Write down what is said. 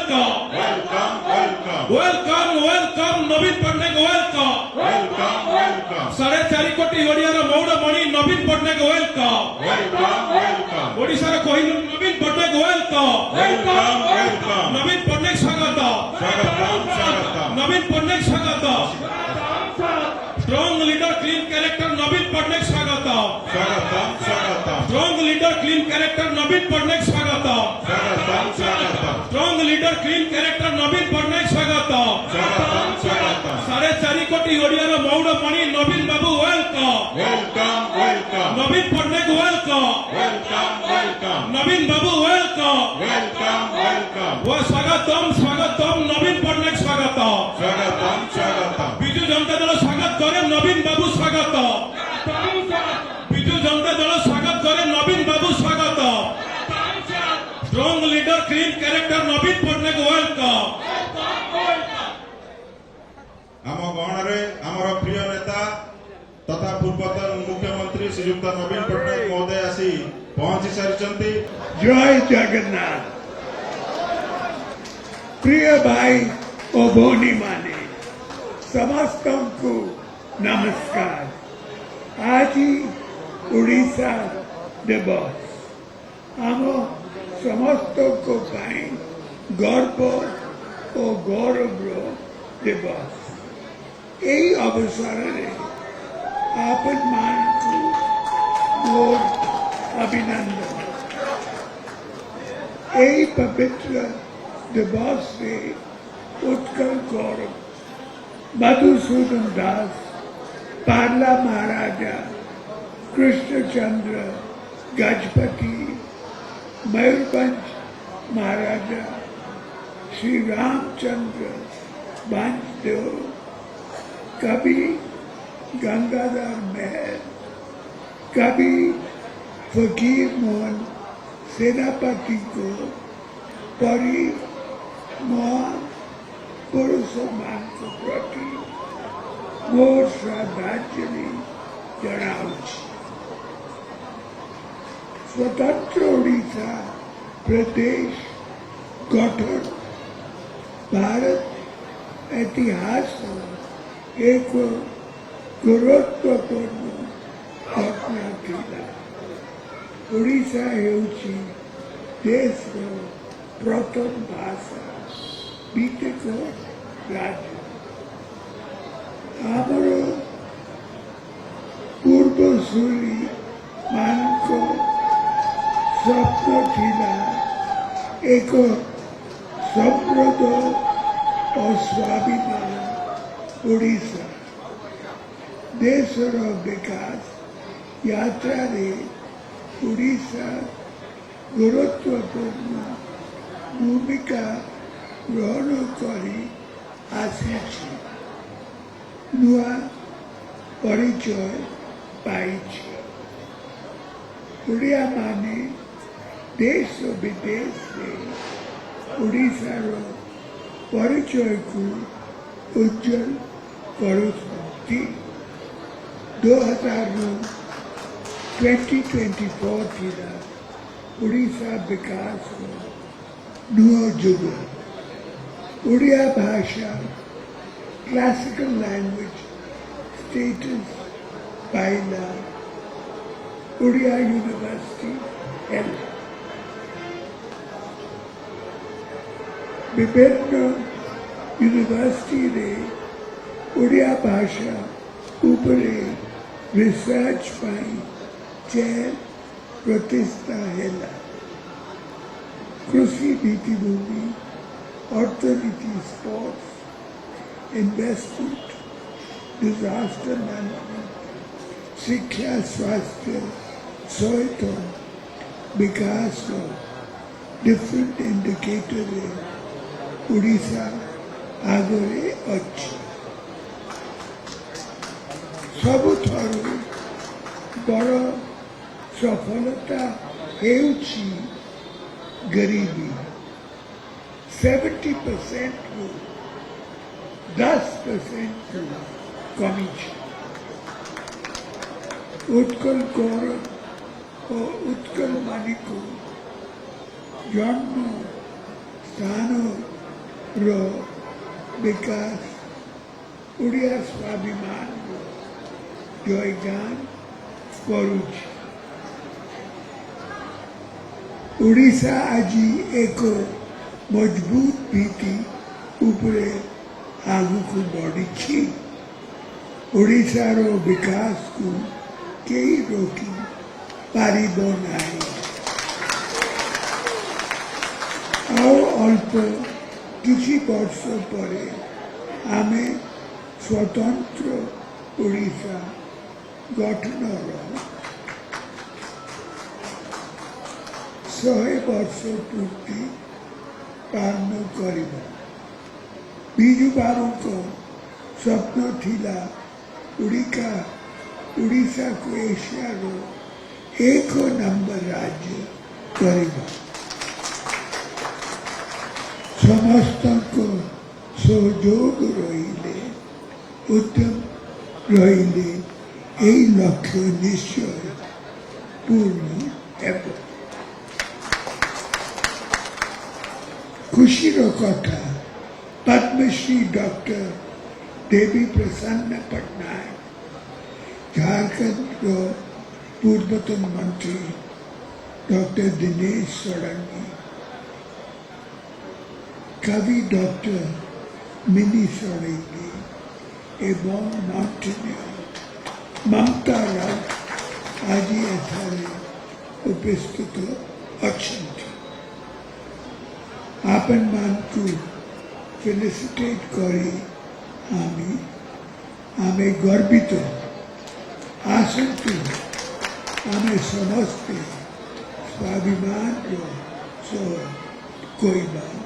welcome. Welcome, welcome. Welcome, welcome, Navin Patnaik, welcome. Welcome, welcome. 4.5 কোটি ওড়িয়ার মৌড়মণি নবীন পটনায়ক ওয়েলকম। Welcome, welcome. ওড়িশার কহিনুর নবীন পটনায়ক ওয়েলকম। Welcome, welcome. নবীন পটনায়ক স্বাগত। Swagatam, swagatam. নবীন পটনায়ক স্বাগত। স্ট্রং লিডার ক্লিন ক্যারেক্টার নবীন পটনায়ক স্বাগত। Swagatam, swagatam. Strong leader clean character নবীন পটনায়ক স্বাগত। Swagatam, swagatam. Strong leader clean character নবীন পটনায়ক স্বাগত। Swagatam, swagatam. 4.5 কোটি ওড়িয়ার মৌড়মণি নবীন বাবু ওয়েলকম। Welcome, welcome. নবীন পটনায়ক ওয়েলকম। Welcome, welcome. নবীন বাবু ওয়েলকম। Welcome, welcome. ও স্বাগতম স্বাগতম নবীন পটনায়ক স্বাগত। Swagatam, swagatam. বিজু জনতা দল স্বাগত করে নবীন বাবু স্বাগত। বিজু জনতা দল স্বাগত করে নবীন বাবু স্বাগত। স্ট্রং লিডার ক্লিন ক্যারেক্টার নবীন পটনায়ক ওয়েলকম। ଆମ ଗହଣରେ ଆମର ପ୍ରିୟ ନେତା ତଥା ପୂର୍ବତନ ମୁଖ୍ୟମନ୍ତ୍ରୀ ଶ୍ରୀଯୁକ୍ତ ନବୀନ ପଟ୍ଟନାୟକ ମହୋଦୟ ଆସି ପହଞ୍ଚି ସାରିଛନ୍ତି। जय जगन्नाथ। प्रिय भाई ओ भौनी माने समस्त को नमस्कार। आज ही उड़ीसा दिवस आम समस्त को पाई गर्व और गौरव दिवस। यही अवसर आपन मान को मोर अभिनंदन। यही पवित्र दिवस से उत्कल गौरव मधुसूदन दास पार्ला महाराजा कृष्णचंद्र गजपति मयूरभंज महाराजा श्री रामचंद्र बांसदेव कवि गंगाधर मेहर कवि फकीर मोहन सेनापति को परी महान पुरुषों को प्रति मोर श्रद्धांजलि जनाऊँ। स्वतंत्र ओडिशा प्रदेश गठन भारत इतिहास एक गुरुत्वपूर्ण घटना थिला। ओडिशा हेउछि देशर प्रथम भाषा भित्तिक राज्य। आमर पूर्वसूरी मानक स्वप्न थिला एक समृद्ध और स्वाभिमान ओडिशा। देशर विकास यात्रा रे ओडिशा गुरुत्वपूर्ण भूमिका ग्रहण करी आसीछि। नुआ परिचय पाइछि। ओडिया माने देश विदेश से ओडिशार परिचय को उज्जवल करुछंती। 2024 थिला ओडिशा विकास नुआ जुग। ओडिया भाषा क्लासिकल लैंग्वेज स्टेटस पाइला ओडिया यूनिवर्सिटी हेल्थ। विभिन्न यूनिवर्सिटी रे ओडिया भाषा उपरे रिसर्च पाई चेयर प्रतिष्ठा हेला। कृषि भित्तिभूमि अर्थनीति स्पोर्ट्स इन्वेस्टमेंट डिजास्टर मैनेजमेंट शिक्षा स्वास्थ्य सहित विकास डिफरेंट इंडिकेटर ओडिशा आगे अच्छी। सबुठारु बड़ सफलता हेउछि गरीबी। 70% को 10% को कमी। उत्कल गौरव और उत्कल मानिक जन्म स्थान रो विकास ओडिया स्वाभिमान रो जयगान करुछि। ओडिशा आजी एक मजबूत भीति उपरे आगुकु बढ़ी। ओडिशार विकास को केही रोकी पारिब नाही। आओ अल्प किछि वर्ष परे आमे स्वतंत्र ओडिशा गठनर 100 वर्ष पूर्ति पालन करिब। बिजू बाबू स्वप्न थिला ओडिशा को एशियार 1 नंबर राज्य करिब। समस्त सहयोग रहिले उद्यम रहिले এই লক্ষ্য নিশ্চয় পূর্ণ ହେବ। खुशीर कथा पद्मश्री डॉक्टर देवी प्रसन्न पटनायक झारखंड पूर्वतन मंत्री डॉक्टर दिनेश षडंगी कवि डॉक्टर मिनी षडंगी एवं माउंटेनियर ममता राउत आज एठारे उपस्थित अछंती। आपन मान को फेलिसिटेट करी आमे गर्वित आसंतु आमे समस्ते स्वाभिमान सह कोई बात